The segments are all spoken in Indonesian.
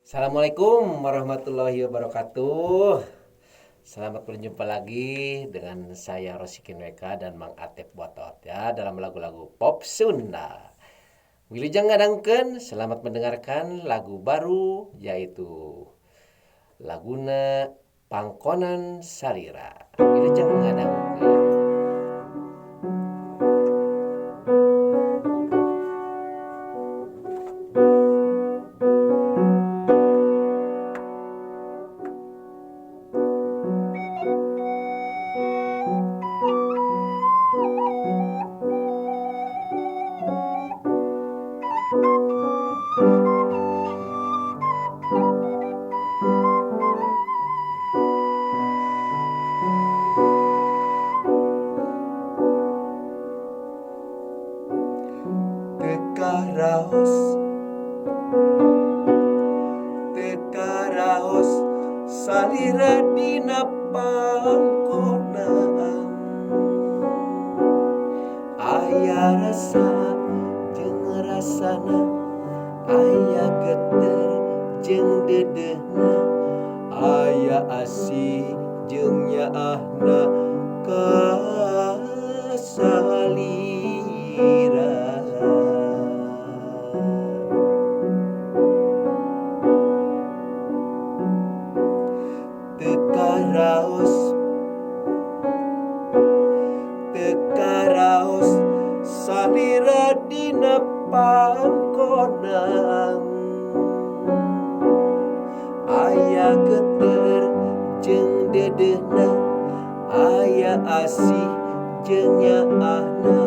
Assalamualaikum warahmatullahi wabarakatuh. Selamat berjumpa lagi dengan saya Rosikin Weka dan Mang Atep Botot ya dalam lagu-lagu pop Sunda. Wilujeng ngadangkeun, selamat mendengarkan lagu baru yaitu laguna Pangkonan Salira. Wilujeng ngadangkeun. Teka raos, teka raos, salira dina pangkonaan. Aya rasa jeung rasana, aya geter jeung dedehna, aya asih jeung nyaahna kasalira. Teka raos, teka raos, salira dina pangkonang. Aya geter jeung dedehna, aya asih jeung nyaahna,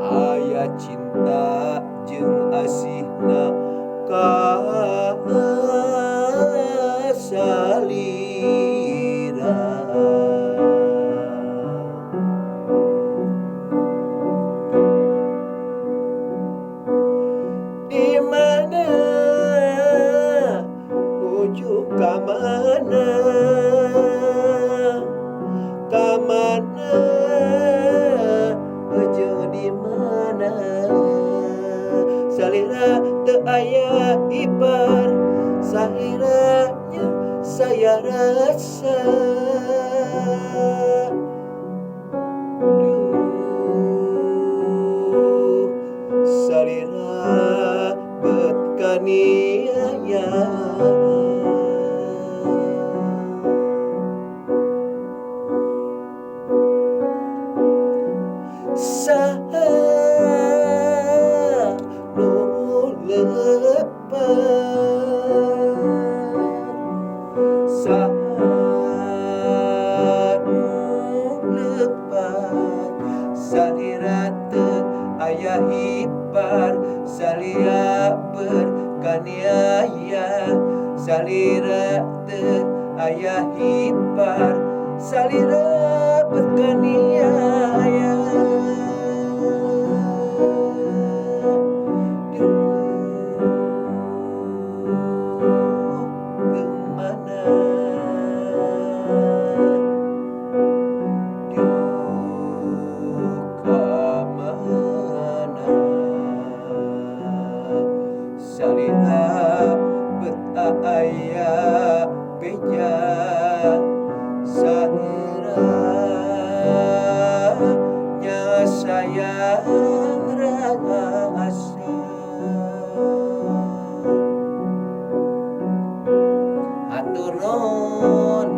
aya cinta jeung asihna kasalira. Di mana nuju ka mana, ka mana jeung di mana, salira teu aya ibar, saliranya saya rasa. Duh, salira bet kaniaya. Saha nu leupat, saha nu leupat, salira teu aya hipar, salira berkaniaya, salira teu aya hipar, salira berkaniaya. Kemana, kemana, salira bet aya beja, salira nya sayang rasa. Hatur nuhun,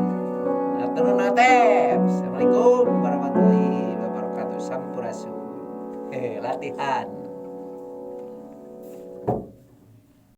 hatur nuhun Atep. Assalamualaikum warahmatullahi wabarakatuh. Sampurasun. Latihan.